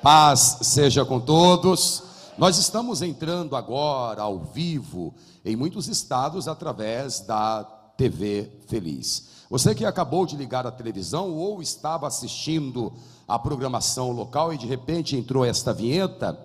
Paz seja com todos. Nós estamos entrando agora ao vivo em muitos estados através da TV Feliz. Você que acabou de ligar a televisão ou estava assistindo a programação local e de repente entrou esta vinheta,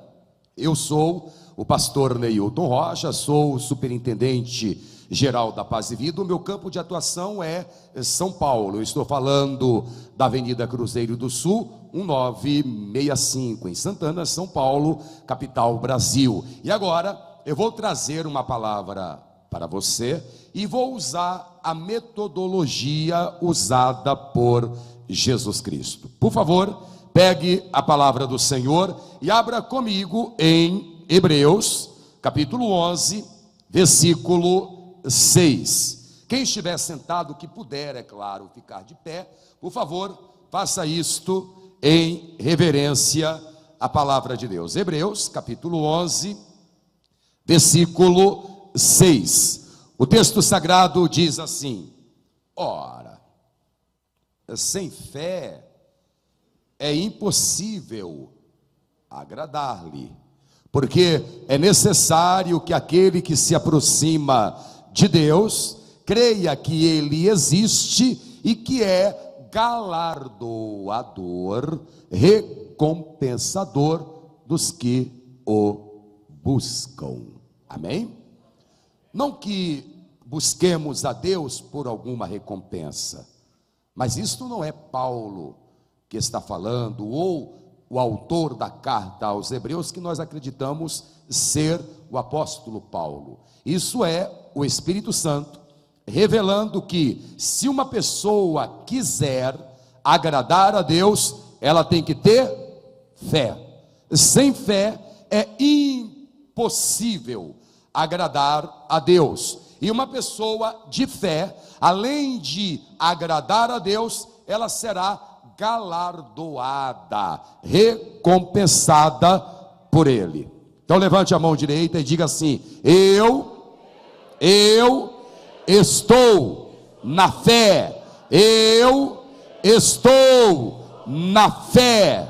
eu sou o pastor Neilton Rocha, sou o superintendente geral da Paz e Vida. O meu campo de atuação é São Paulo. Eu estou falando da Avenida Cruzeiro do Sul, 1965, em Santana, São Paulo, capital Brasil. E agora eu vou trazer uma palavra para você e vou usar a metodologia usada por Jesus Cristo. Por favor, pegue a palavra do Senhor e abra comigo em Hebreus, capítulo 11, versículo 6. Quem estiver sentado, que puder, é claro, ficar de pé, por favor, faça isto em reverência à palavra de Deus. Hebreus, capítulo 11, versículo 6. O texto sagrado diz assim: ora, sem fé é impossível agradar-lhe, porque é necessário que aquele que se aproxima de Deus creia que Ele existe e que é galardoador, recompensador dos que o buscam. Amém? Não que busquemos a Deus por alguma recompensa, mas isto não é Paulo que está falando, ou o autor da carta aos Hebreus, que nós acreditamos ser o apóstolo Paulo. Isso é o Espírito Santo revelando que se uma pessoa quiser agradar a Deus, ela tem que ter fé. Sem fé é impossível agradar a Deus. E uma pessoa de fé, além de agradar a Deus, ela será galardoada, recompensada por Ele. Então levante a mão direita e diga assim: eu estou na fé. Eu estou na fé.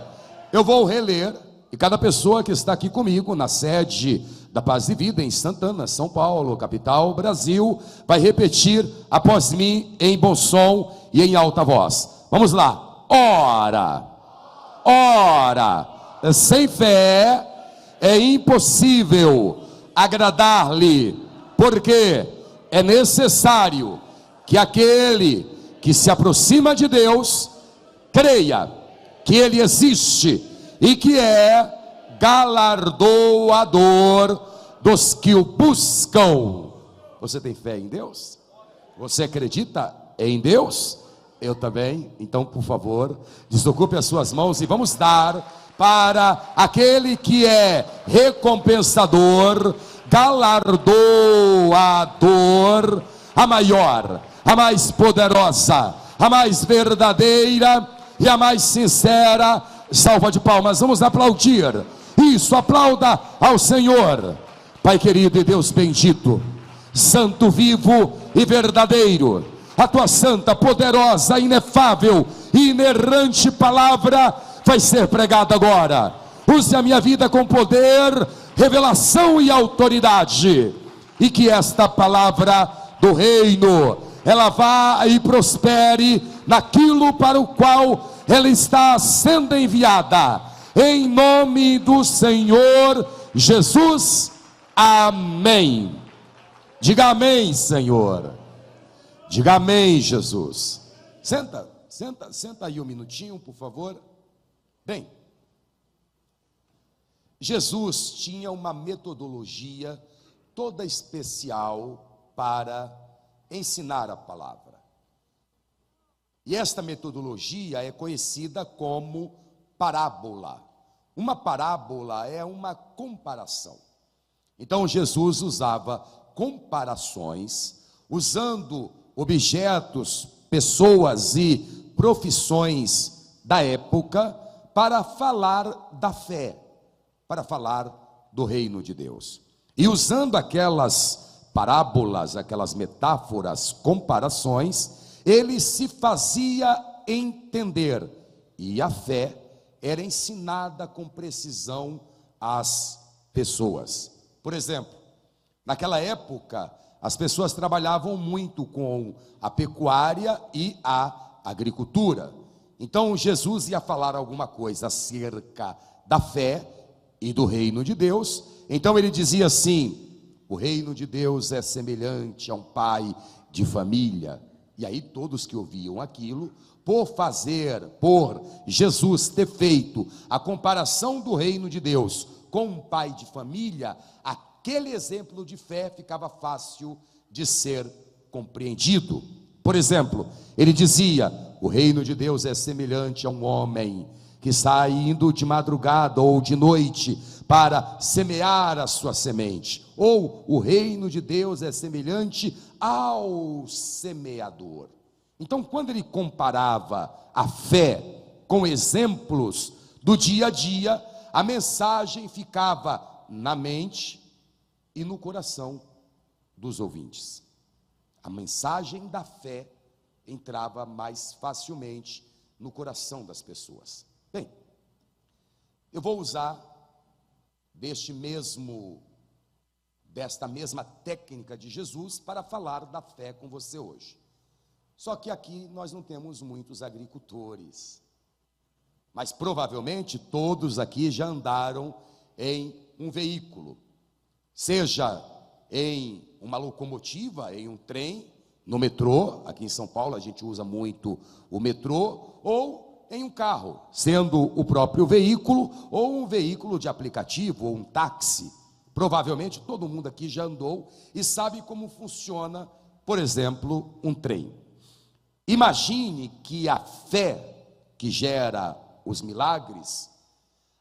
Eu vou reler, e cada pessoa que está aqui comigo na sede da Paz e Vida em Santana, São Paulo, capital Brasil, vai repetir após mim em bom som e em alta voz. Vamos lá. Ora, sem fé é impossível agradar-lhe, porque é necessário que aquele que se aproxima de Deus creia que Ele existe e que é galardoador dos que o buscam. Você tem fé em Deus? Você acredita em Deus? Eu também. Então, por favor, desocupe as suas mãos e vamos dar para aquele que é recompensador, galardoador, a maior, a mais poderosa, a mais verdadeira e a mais sincera salva de palmas. Vamos aplaudir. Isso, aplauda ao Senhor. Pai querido e Deus bendito, santo, vivo e verdadeiro, a tua santa, poderosa, inefável e inerrante palavra vai ser pregada agora. Use a minha vida com poder, revelação e autoridade, e que esta palavra do reino, ela vá e prospere naquilo para o qual ela está sendo enviada, em nome do Senhor Jesus. Amém. Diga amém, Senhor. Diga amém, Jesus. Senta aí um minutinho, por favor. Bem, Jesus tinha uma metodologia toda especial para ensinar a palavra. E esta metodologia é conhecida como parábola. Uma parábola é uma comparação. Então Jesus usava comparações, usando objetos, pessoas e profissões da época para falar da fé, para falar do reino de Deus. E usando aquelas parábolas, aquelas metáforas, comparações, ele se fazia entender. E a fé era ensinada com precisão às pessoas. Por exemplo, naquela época, as pessoas trabalhavam muito com a pecuária e a agricultura. Então Jesus ia falar alguma coisa acerca da fé e do reino de Deus. Então ele dizia assim: o reino de Deus é semelhante a um pai de família. E aí todos que ouviam aquilo, por Jesus ter feito a comparação do reino de Deus com um pai de família, aquele exemplo de fé ficava fácil de ser compreendido. Por exemplo, ele dizia: o reino de Deus é semelhante a um homem que sai indo de madrugada ou de noite para semear a sua semente. Ou o reino de Deus é semelhante ao semeador. Então, quando ele comparava a fé com exemplos do dia a dia, a mensagem ficava na mente e no coração dos ouvintes. A mensagem da fé entrava mais facilmente no coração das pessoas. Bem, eu vou usar desta mesma técnica de Jesus para falar da fé com você hoje. Só que aqui nós não temos muitos agricultores, mas provavelmente todos aqui já andaram em um veículo, seja em uma locomotiva, em um trem, no metrô. Aqui em São Paulo a gente usa muito o metrô, ou em um carro, sendo o próprio veículo, ou um veículo de aplicativo, ou um táxi. Provavelmente todo mundo aqui já andou e sabe como funciona, por exemplo, um trem. Imagine que a fé que gera os milagres,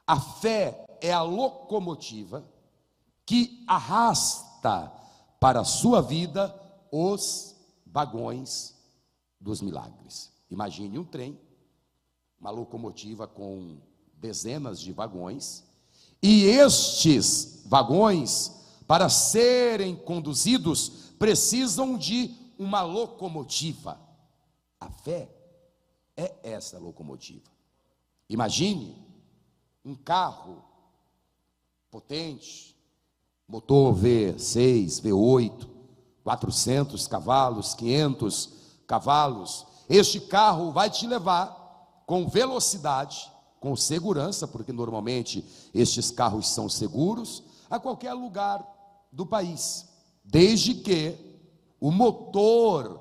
a fé é a locomotiva que arrasta para a sua vida os vagões dos milagres. Imagine um trem, uma locomotiva com dezenas de vagões, e estes vagões, para serem conduzidos, precisam de uma locomotiva. A fé é essa locomotiva. Imagine um carro potente, motor V6, V8, 400 cavalos, 500 cavalos. Este carro vai te levar com velocidade, com segurança, porque normalmente estes carros são seguros, a qualquer lugar do país, desde que o motor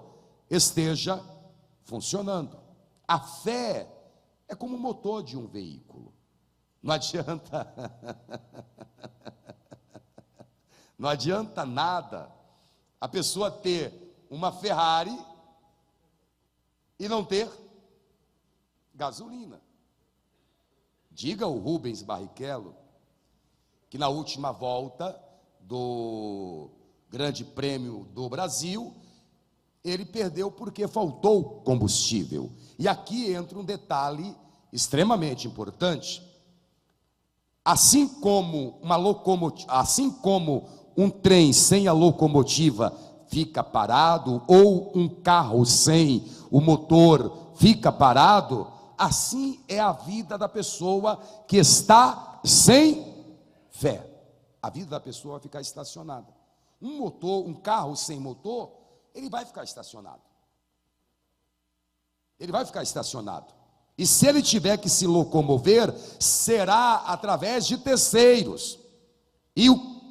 esteja funcionando. A fé é como o motor de um veículo. Não adianta nada a pessoa ter uma Ferrari e não ter gasolina. Diga o Rubens Barrichello que na última volta do Grande Prêmio do Brasil, ele perdeu porque faltou combustível. E aqui entra um detalhe extremamente importante. Assim como um trem sem a locomotiva fica parado, ou um carro sem o motor fica parado, assim é a vida da pessoa que está sem fé. A vida da pessoa vai ficar estacionada. Um carro sem motor, ele vai ficar estacionado. Ele vai ficar estacionado. E se ele tiver que se locomover, será através de terceiros. E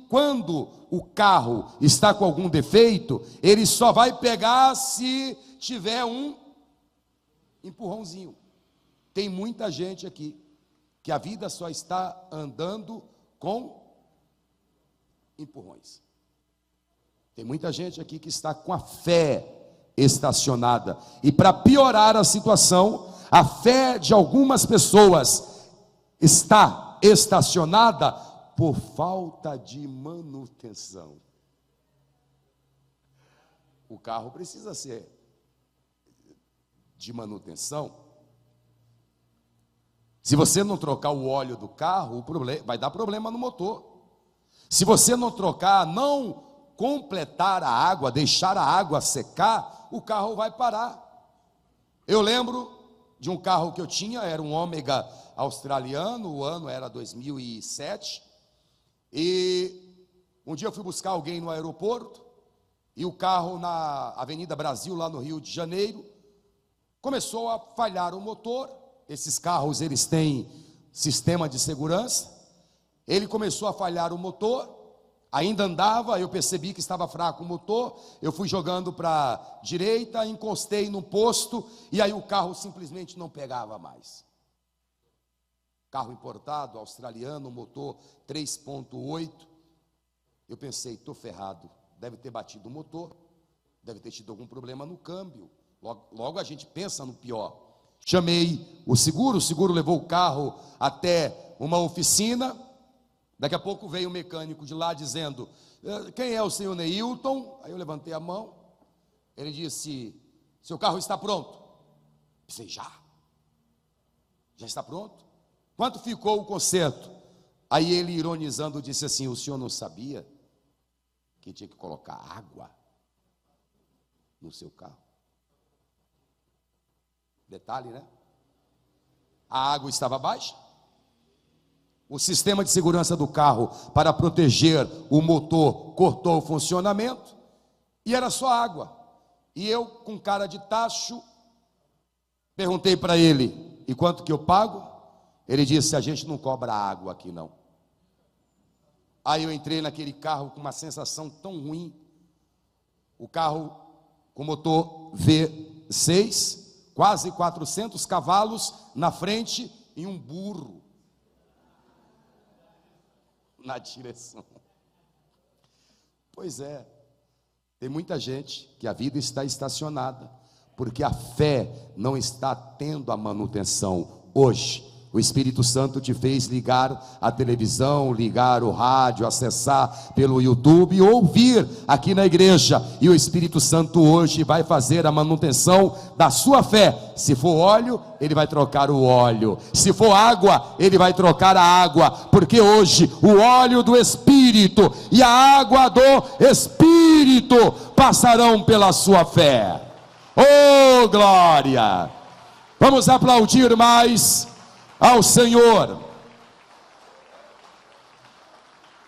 quando o carro está com algum defeito, ele só vai pegar se tiver um empurrãozinho. Tem muita gente aqui que a vida só está andando com empurrões. Tem muita gente aqui que está com a fé estacionada. E para piorar a situação, a fé de algumas pessoas está estacionada por falta de manutenção. O carro precisa ser de manutenção. Se você não trocar o óleo do carro, vai dar problema no motor. Se você não trocar, não completar a água, deixar a água secar, o carro vai parar. Eu lembro de um carro que eu tinha, era um Ômega australiano, o ano era 2007, e um dia eu fui buscar alguém no aeroporto, e o carro na Avenida Brasil, lá no Rio de Janeiro, começou a falhar o motor. Esses carros, eles têm sistema de segurança. Ele começou a falhar o motor, ainda andava, eu percebi que estava fraco o motor, eu fui jogando para a direita, encostei no posto, e aí o carro simplesmente não pegava mais. Carro importado, australiano, motor 3.8, eu pensei, estou ferrado, deve ter batido o motor, deve ter tido algum problema no câmbio, logo a gente pensa no pior. Chamei o seguro levou o carro até uma oficina. Daqui a pouco veio o mecânico de lá dizendo, quem é o senhor Neilton? Aí eu levantei a mão, ele disse, seu carro está pronto. Pensei, já está pronto? Quanto ficou o conserto? Aí ele, ironizando, disse assim, o senhor não sabia que tinha que colocar água no seu carro? Detalhe, né? A água estava baixa. O sistema de segurança do carro, para proteger o motor, cortou o funcionamento, e era só água. E eu, com cara de tacho, perguntei para ele, e quanto que eu pago? Ele disse, a gente não cobra água aqui não. Aí eu entrei naquele carro com uma sensação tão ruim, o carro com motor V6, quase 400 cavalos na frente, e um burro na direção. Pois é, tem muita gente que a vida está estacionada, porque a fé não está tendo a manutenção. Hoje, o Espírito Santo te fez ligar a televisão, ligar o rádio, acessar pelo YouTube, ouvir aqui na igreja, e o Espírito Santo hoje vai fazer a manutenção da sua fé. Se for óleo, ele vai trocar o óleo, se for água, ele vai trocar a água, porque hoje o óleo do Espírito e a água do Espírito passarão pela sua fé. Oh, glória! Vamos aplaudir mais ao Senhor.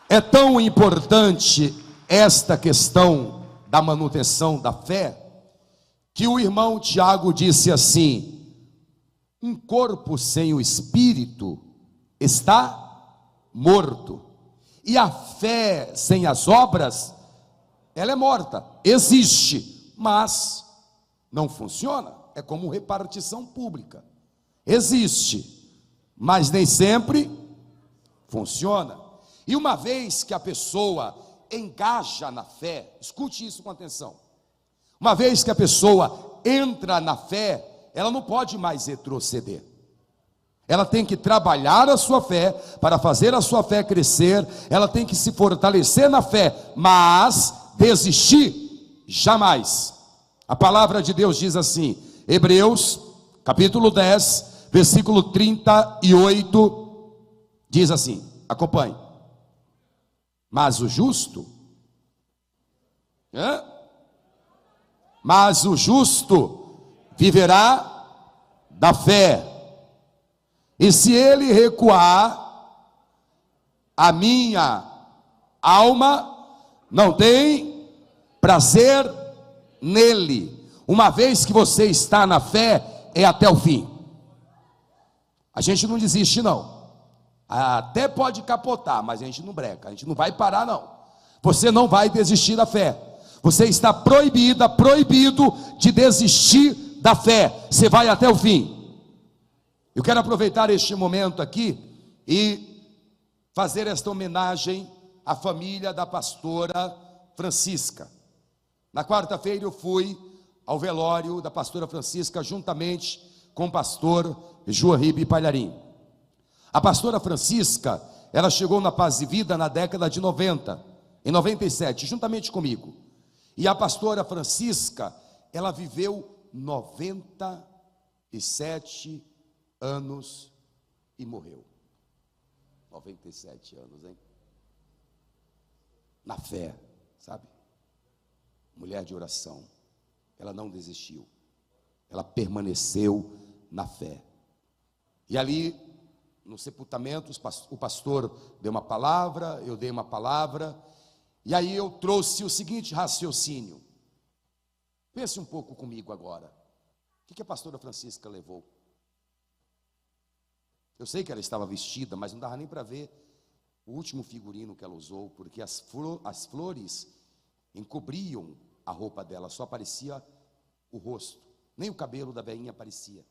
É tão importante esta questão da manutenção da fé, que o irmão Tiago disse assim, um corpo sem o Espírito está morto, e a fé sem as obras, ela é morta, existe, mas não funciona. É como repartição pública, existe, mas nem sempre funciona. E uma vez que a pessoa engaja na fé, escute isso com atenção, uma vez que a pessoa entra na fé, ela não pode mais retroceder. Ela tem que trabalhar a sua fé, para fazer a sua fé crescer, ela tem que se fortalecer na fé, mas desistir jamais. A palavra de Deus diz assim, Hebreus, capítulo 10, versículo 38, diz assim, acompanhe. Mas o justo, viverá da fé, e se ele recuar, a minha alma não tem prazer nele. Uma vez que você está na fé, é até o fim. A gente não desiste não, até pode capotar, mas a gente não breca, a gente não vai parar não. Você não vai desistir da fé, você está proibido de desistir da fé, você vai até o fim. Eu quero aproveitar este momento aqui e fazer esta homenagem à família da pastora Francisca. Na quarta-feira eu fui ao velório da pastora Francisca, juntamente com o pastor Joaribe Palharim. A pastora Francisca, ela chegou na Paz e Vida na década de 90, em 97, juntamente comigo. E a pastora Francisca, ela viveu 97 anos e morreu. 97 anos, hein? Na fé, sabe? Mulher de oração. Ela não desistiu. Ela permaneceu na fé. E ali, no sepultamento, o pastor deu uma palavra, eu dei uma palavra, e aí eu trouxe o seguinte raciocínio. Pense um pouco comigo agora. O que a pastora Francisca levou? Eu sei que ela estava vestida, mas não dava nem para ver o último figurino que ela usou, porque as flores encobriam a roupa dela, só aparecia o rosto, nem o cabelo da velhinha aparecia,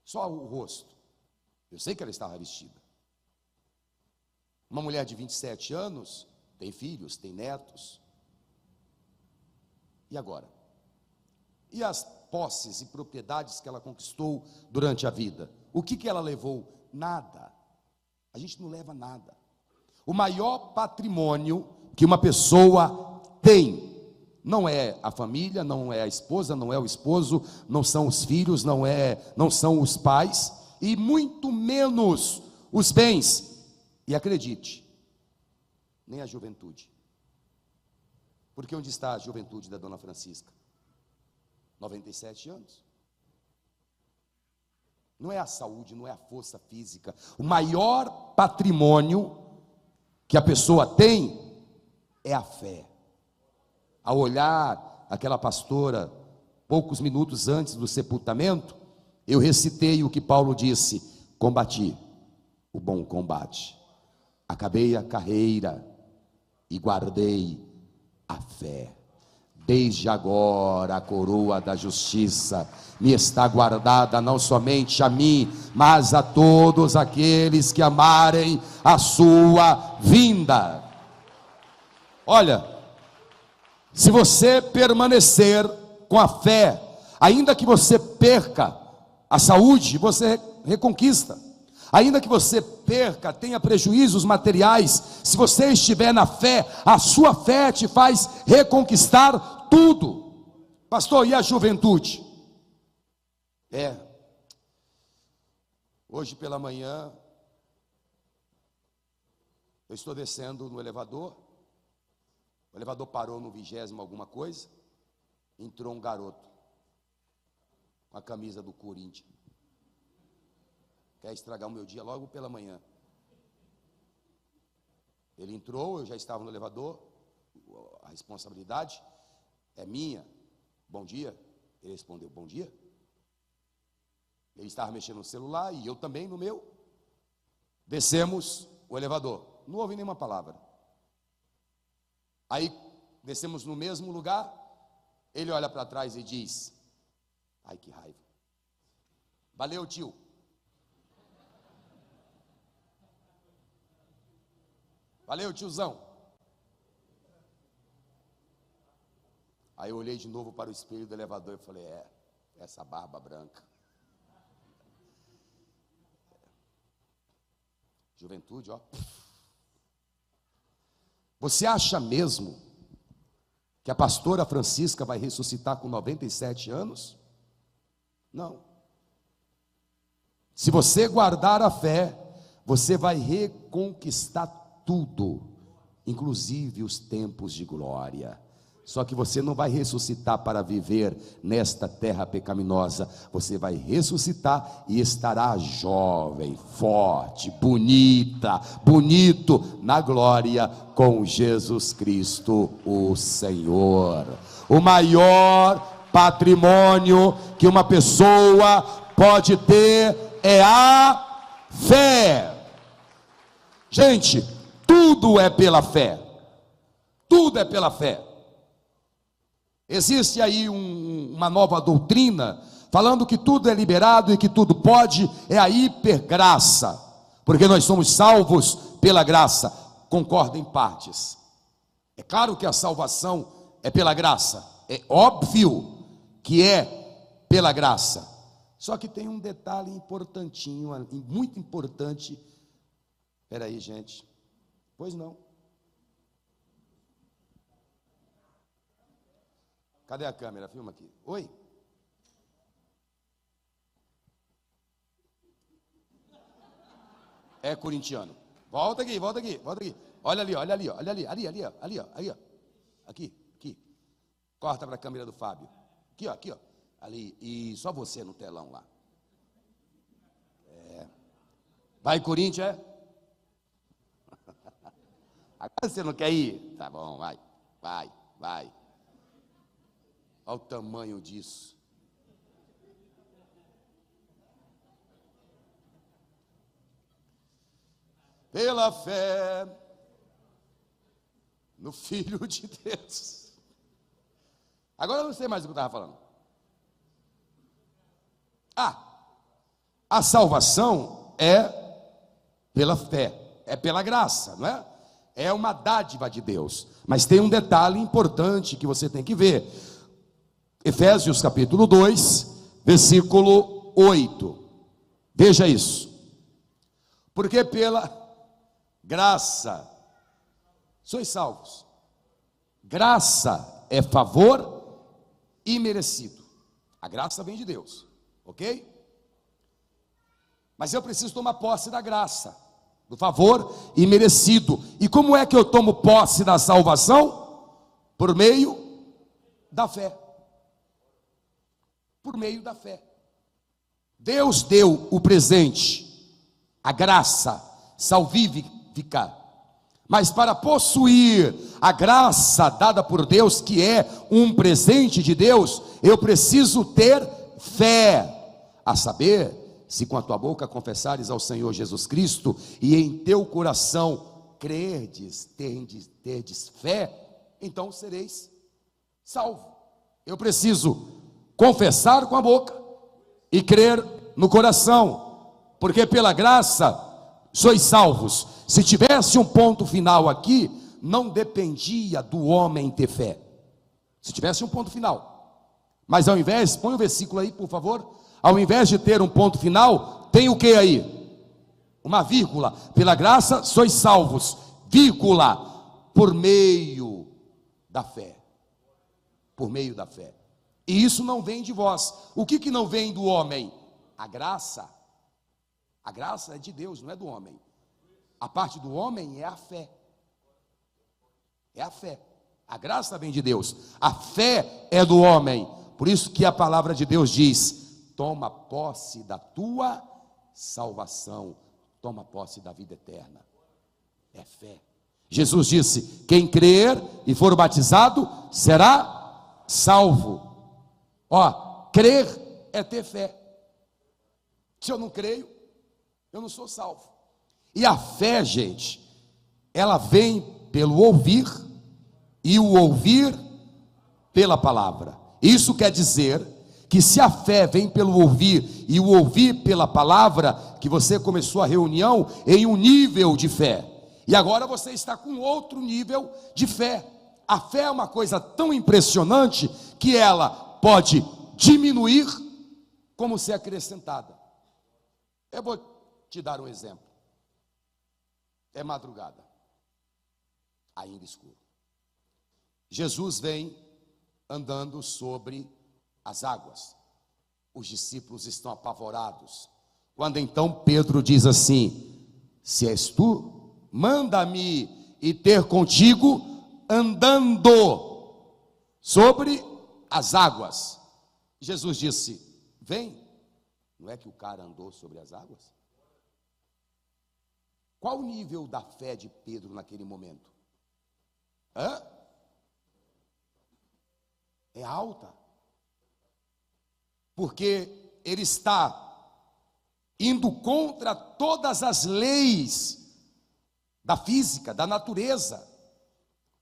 só o rosto. Eu sei que ela estava vestida. Uma mulher de 27 anos, tem filhos, tem netos. E agora? E as posses e propriedades que ela conquistou durante a vida? O que ela levou? Nada. A gente não leva nada. O maior patrimônio que uma pessoa tem não é a família, não é a esposa, não é o esposo, não são os filhos, não são os pais, e muito menos os bens. E acredite, nem a juventude. Porque onde está a juventude da dona Francisca? 97 anos. Não é a saúde, não é a força física. O maior patrimônio que a pessoa tem é a fé. Ao olhar aquela pastora, poucos minutos antes do sepultamento, eu recitei o que Paulo disse: combati o bom combate, acabei a carreira e guardei a fé. Desde agora a coroa da justiça me está guardada, não somente a mim, mas a todos aqueles que amarem a sua vinda. Olha, se você permanecer com a fé, ainda que você perca a saúde, você reconquista. Ainda que você perca, tenha prejuízos materiais, se você estiver na fé, a sua fé te faz reconquistar tudo. Pastor, e a juventude? Hoje pela manhã, eu estou descendo no elevador, o elevador parou no 20º alguma coisa, entrou um garoto, com a camisa do Corinthians, quer estragar o meu dia logo pela manhã. Ele entrou, eu já estava no elevador, a responsabilidade é minha. Bom dia. Ele respondeu, bom dia. Ele estava mexendo no celular e eu também no meu. Descemos o elevador, não ouvi nenhuma palavra. Aí descemos no mesmo lugar, ele olha para trás e diz, ai que raiva, valeu tio. Valeu tiozão. Aí eu olhei de novo para o espelho do elevador e falei, essa barba branca. Juventude, ó. Você acha mesmo que a pastora Francisca vai ressuscitar com 97 anos? Não. Se você guardar a fé, você vai reconquistar tudo, inclusive os tempos de glória. Só que você não vai ressuscitar para viver nesta terra pecaminosa. Você vai ressuscitar e estará jovem, forte, bonito na glória com Jesus Cristo, o Senhor. O maior patrimônio que uma pessoa pode ter é a fé. Gente, tudo é pela fé. Tudo é pela fé. Existe aí uma nova doutrina, falando que tudo é liberado e que tudo pode, é a hipergraça, porque nós somos salvos pela graça. Concordo em partes. É claro que a salvação é pela graça, é óbvio que é pela graça. Só que tem um detalhe importantinho, muito importante. Espera aí, gente. Pois não. Cadê a câmera? Filma aqui. Oi? É corintiano. Volta aqui. Olha ali, ó. Aqui. Corta para a câmera do Fábio. Aqui, ó. Ali. E só você no telão lá. Vai, Corinthians, é? Agora você não quer ir? Tá bom, vai. Olha o tamanho disso. Pela fé no Filho de Deus. Agora eu não sei mais o que eu estava falando. A salvação é pela fé, é pela graça, não é? É uma dádiva de Deus. Mas tem um detalhe importante que você tem que ver. Efésios capítulo 2, versículo 8. Veja isso. Porque pela graça sois salvos. Graça é favor imerecido. A graça vem de Deus, ok? Mas eu preciso tomar posse da graça, do favor imerecido. E como é que eu tomo posse da salvação? Por meio da fé. Por meio da fé. Deus deu o presente, a graça salvífica. Mas para possuir a graça dada por Deus, que é um presente de Deus, eu preciso ter fé, a saber, se com a tua boca confessares ao Senhor Jesus Cristo, e em teu coração crerdes, terdes fé, então sereis salvo. Eu preciso confessar com a boca e crer no coração, porque pela graça sois salvos. Se tivesse um ponto final aqui, não dependia do homem ter fé. Se tivesse um ponto final, mas ao invés, põe o versículo aí por favor, ao invés de ter um ponto final, tem o que aí? Uma vírgula. Pela graça sois salvos, vírgula, por meio da fé. Por meio da fé. E isso não vem de vós. O que não vem do homem? A graça. A graça é de Deus, não é do homem. A parte do homem é a fé. É a fé. A graça vem de Deus. A fé é do homem. Por isso que a palavra de Deus diz: toma posse da tua salvação. Toma posse da vida eterna. É fé. Jesus disse: quem crer e for batizado será salvo. Crer é ter fé. Se eu não creio, eu não sou salvo. E a fé, gente, ela vem pelo ouvir, e o ouvir pela palavra. Isso quer dizer que se a fé vem pelo ouvir, e o ouvir pela palavra, que você começou a reunião em um nível de fé, e agora você está com outro nível de fé. A fé é uma coisa tão impressionante, que ela pode diminuir, como ser acrescentada. Eu vou te dar um exemplo. É madrugada, ainda escuro. Jesus vem andando sobre as águas. Os discípulos estão apavorados. Quando então Pedro diz assim: se és tu, manda-me ir ter contigo andando sobre as águas. Jesus disse: vem. Não é que o cara andou sobre as águas? Qual o nível da fé de Pedro naquele momento? É alta. Porque ele está indo contra todas as leis da física, da natureza.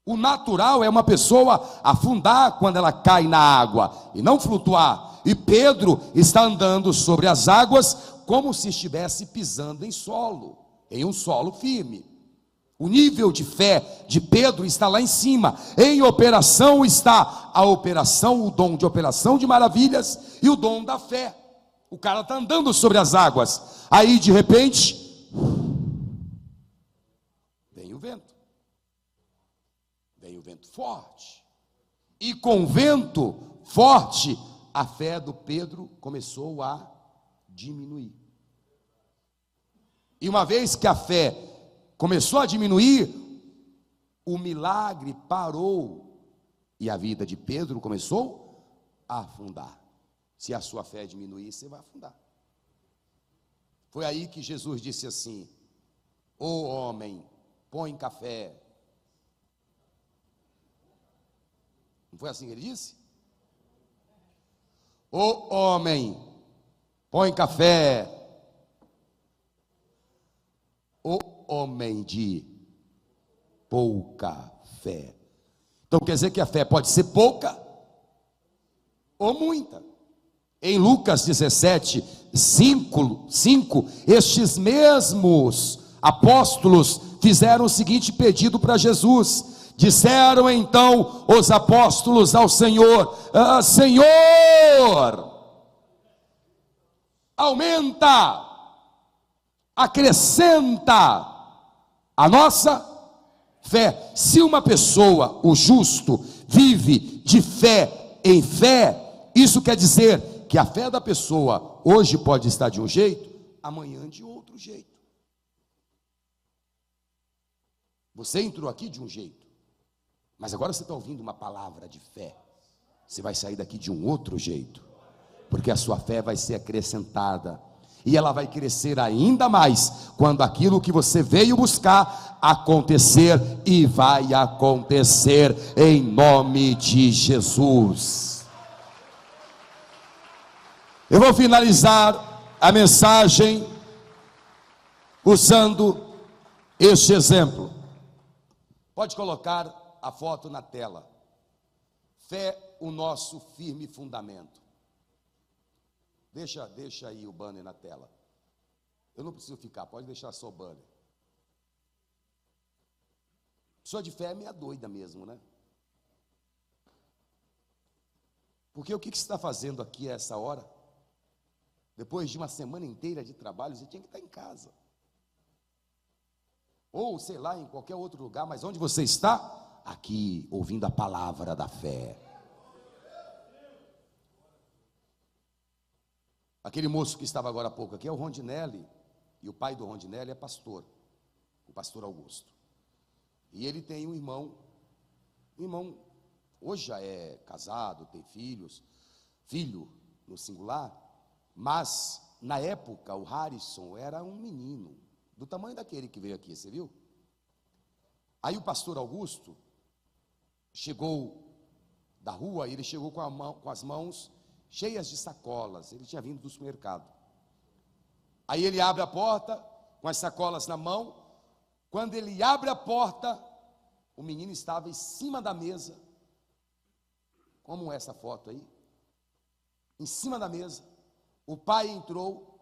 O natural é uma pessoa afundar quando ela cai na água e não flutuar. E Pedro está andando sobre as águas como se estivesse pisando em solo, em um solo firme. O nível de fé de Pedro está lá em cima. Em operação está a operação, o dom de operação de maravilhas e o dom da fé. O cara está andando sobre as águas. Aí de repente vem o vento. Vem o vento forte. E com o vento forte, a fé do Pedro começou a diminuir. E uma vez que a fé começou a diminuir, o milagre parou e a vida de Pedro começou a afundar. Se a sua fé diminuir, você vai afundar. Foi aí que Jesus disse assim: ô homem, põe café. Não foi assim que ele disse? Ô homem, põe café. Ô homem de pouca fé. Então quer dizer que a fé pode ser pouca ou muita. Em Lucas 17, 5, estes mesmos apóstolos fizeram o seguinte pedido para Jesus. Disseram então os apóstolos ao Senhor: Senhor, aumenta, acrescenta a nossa fé. Se uma pessoa, o justo, vive de fé em fé, isso quer dizer que a fé da pessoa hoje pode estar de um jeito, amanhã de outro jeito. Você entrou aqui de um jeito, mas agora você está ouvindo uma palavra de fé. Você vai sair daqui de um outro jeito, porque a sua fé vai ser acrescentada, e ela vai crescer ainda mais, quando aquilo que você veio buscar acontecer, e vai acontecer em nome de Jesus. Eu vou finalizar a mensagem usando este exemplo. Pode colocar a foto na tela. Fé, o nosso firme fundamento. Deixa aí o banner na tela. Eu não preciso ficar, pode deixar só o banner. Pessoa de fé é meia doida mesmo, né? Porque o que você está fazendo aqui a essa hora? Depois de uma semana inteira de trabalho, você tinha que estar em casa. Ou, sei lá, em qualquer outro lugar, mas onde você está? Aqui, ouvindo a palavra da fé. Aquele moço que estava agora há pouco aqui é o Rondinelli, e o pai do Rondinelli é pastor, o pastor Augusto. E ele tem um irmão hoje já é casado, tem filho no singular, mas na época o Harrison era um menino, do tamanho daquele que veio aqui, você viu? Aí o pastor Augusto chegou da rua, ele chegou com as mãos cheias de sacolas, ele tinha vindo do supermercado. Aí ele abre a porta, com as sacolas na mão. Quando ele abre a porta, o menino estava em cima da mesa, como essa foto aí, em cima da mesa. O pai entrou,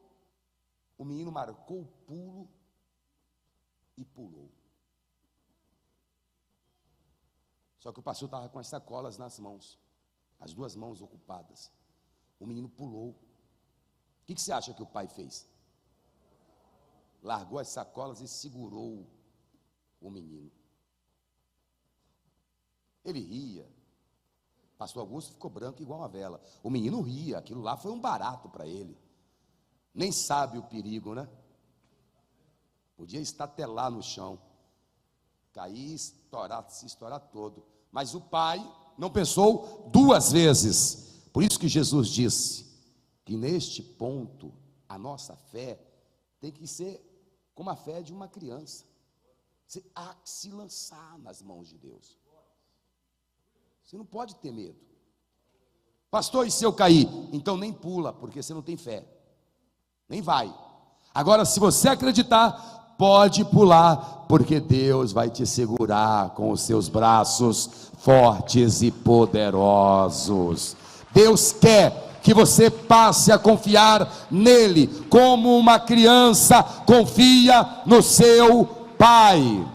o menino marcou o pulo e pulou. Só que o pastor estava com as sacolas nas mãos, as duas mãos ocupadas. O menino pulou. O que você acha que o pai fez? Largou as sacolas e segurou o menino. Ele ria. Pastor Augusto ficou branco igual uma vela. O menino ria, aquilo lá foi um barato para ele. Nem sabe o perigo, né? Podia estatelar no chão, cair, se estourar todo. Mas o pai não pensou duas vezes. Por isso que Jesus disse que neste ponto a nossa fé tem que ser como a fé de uma criança. Você há que se lançar nas mãos de Deus. Você não pode ter medo. Pastor, e se eu cair? Então nem pula, porque você não tem fé. Nem vai. Agora, se você acreditar, pode pular, porque Deus vai te segurar com os seus braços fortes e poderosos. Deus quer que você passe a confiar nele, como uma criança confia no seu pai.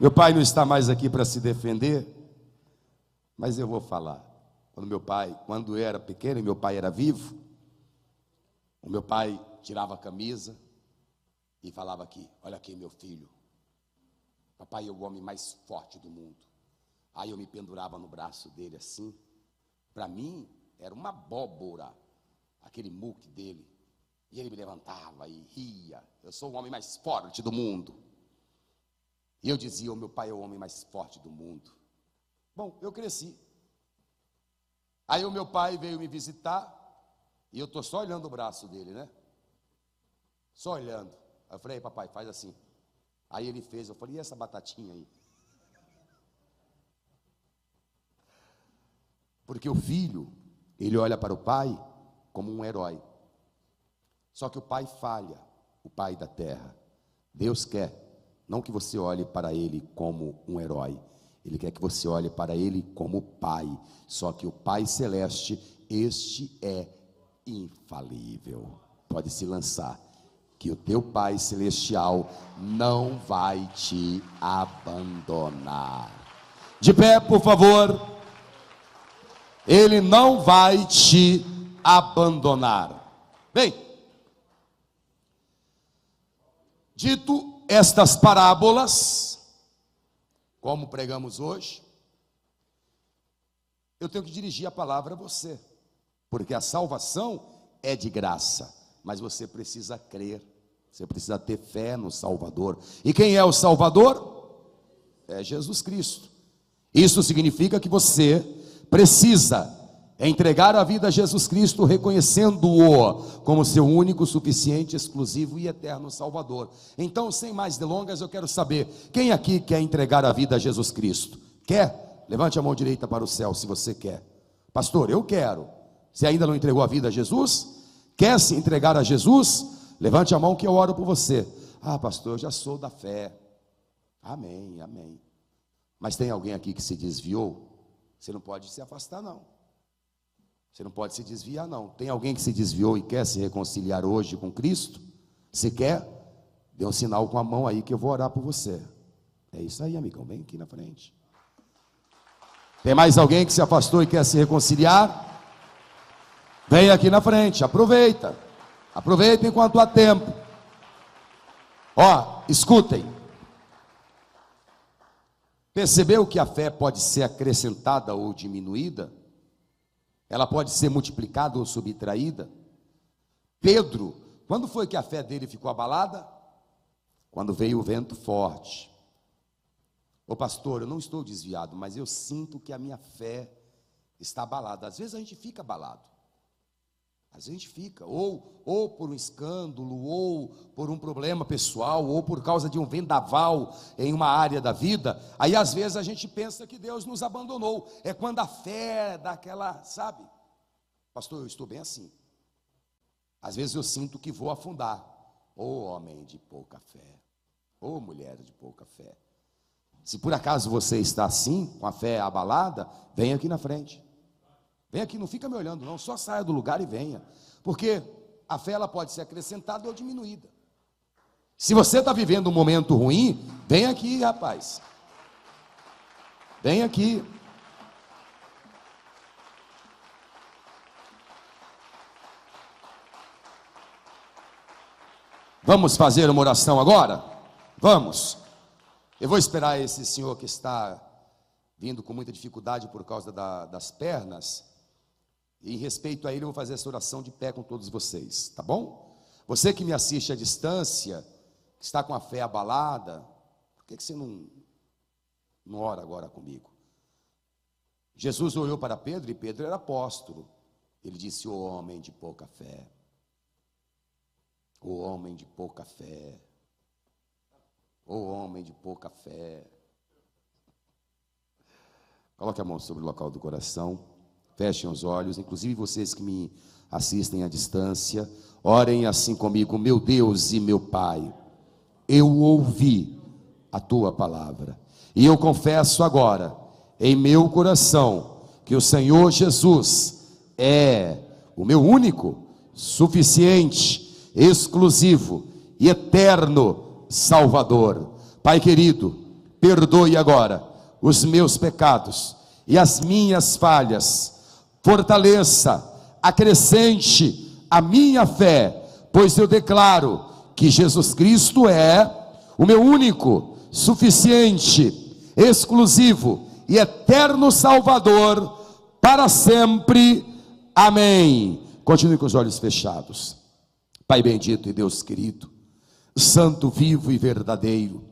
Meu pai não está mais aqui para se defender, mas eu vou falar. Quando eu era pequeno e meu pai era vivo, o meu pai tirava a camisa e falava aqui: olha aqui meu filho, papai é o homem mais forte do mundo. Aí eu me pendurava no braço dele assim. Para mim era uma abóbora aquele muque dele. E ele me levantava e ria: eu sou o homem mais forte do mundo. E eu dizia: o meu pai é o homem mais forte do mundo. Bom, eu cresci. Aí o meu pai veio me visitar E eu estou só olhando o braço dele, né? Só olhando. Aí eu falei: papai, faz assim. Aí ele fez, eu falei: e essa batatinha aí? Porque o filho, ele olha para o pai como um herói. Só que o pai falha, o pai da terra. Deus quer, não que você olhe para ele como um herói, ele quer que você olhe para ele como pai. Só que o Pai Celeste, este é infalível. Pode se lançar, que o teu Pai Celestial não vai te abandonar. De pé, por favor. Ele não vai te abandonar. Bem, dito estas parábolas, como pregamos hoje, eu tenho que dirigir a palavra a você, porque a salvação é de graça, mas você precisa crer, você precisa ter fé no Salvador. E quem é o Salvador? É Jesus Cristo. Isso significa que você precisa entregar a vida a Jesus Cristo, reconhecendo-o como seu único, suficiente, exclusivo e eterno Salvador. Então, sem mais delongas, eu quero saber, quem aqui quer entregar a vida a Jesus Cristo? Quer? Levante a mão direita para o céu, se você quer. Pastor, eu quero. Você ainda não entregou a vida a Jesus? Quer se entregar a Jesus? Levante a mão que eu oro por você. Ah, pastor, eu já sou da fé. Amém, amém. Mas tem alguém aqui que se desviou? Você não pode se afastar, não. Você não pode se desviar, não. Tem alguém que se desviou e quer se reconciliar hoje com Cristo? Se quer, dê um sinal com a mão aí que eu vou orar por você. É isso aí, amigão, vem aqui na frente. Tem mais alguém que se afastou e quer se reconciliar? Vem aqui na frente, aproveita. Aproveita enquanto há tempo. Ó, escutem. Percebeu que a fé pode ser acrescentada ou diminuída? Ela pode ser multiplicada ou subtraída? Pedro, quando foi que a fé dele ficou abalada? Quando veio o vento forte. Ô pastor, eu não estou desviado, mas eu sinto que a minha fé está abalada. Às vezes a gente fica abalado. Às vezes a gente fica, ou por um escândalo, ou por um problema pessoal, ou por causa de um vendaval em uma área da vida. Aí às vezes a gente pensa que Deus nos abandonou. É quando a fé dá aquela, sabe? Pastor, eu estou bem assim. Às vezes eu sinto que vou afundar. Ô homem de pouca fé, ô mulher de pouca fé. Se por acaso você está assim, com a fé abalada, venha aqui na frente. Vem aqui, não fica me olhando não, só saia do lugar e venha. Porque a fé ela pode ser acrescentada ou diminuída. Se você está vivendo um momento ruim, vem aqui, rapaz. Vem aqui. Vamos fazer uma oração agora? Vamos. Eu vou esperar esse senhor que está vindo com muita dificuldade por causa das pernas. E em respeito a ele, eu vou fazer essa oração de pé com todos vocês, tá bom? Você que me assiste à distância, que está com a fé abalada, por que você não ora agora comigo? Jesus olhou para Pedro, e Pedro era apóstolo. Ele disse: ô homem de pouca fé, ô homem de pouca fé, ô homem de pouca fé. Coloque a mão sobre o local do coração. Fechem os olhos, inclusive vocês que me assistem à distância, orem assim comigo: meu Deus e meu Pai, eu ouvi a tua palavra, e eu confesso agora, em meu coração, que o Senhor Jesus é o meu único, suficiente, exclusivo e eterno Salvador. Pai querido, perdoe agora os meus pecados e as minhas falhas. Fortaleça, acrescente a minha fé, pois eu declaro que Jesus Cristo é o meu único, suficiente, exclusivo e eterno Salvador para sempre. Amém. Continue com os olhos fechados. Pai bendito e Deus querido, santo, vivo e verdadeiro,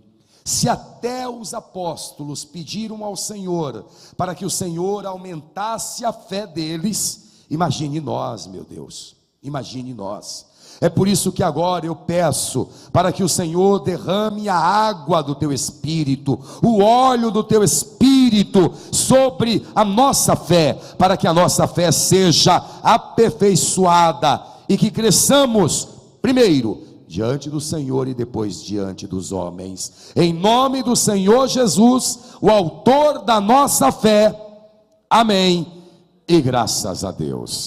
se até os apóstolos pediram ao Senhor para que o Senhor aumentasse a fé deles, imagine nós, meu Deus. Imagine nós. É por isso que agora eu peço para que o Senhor derrame a água do teu Espírito, o óleo do teu Espírito sobre a nossa fé, para que a nossa fé seja aperfeiçoada e que cresçamos, primeiro, diante do Senhor e depois diante dos homens. Em nome do Senhor Jesus, o autor da nossa fé. Amém. E graças a Deus.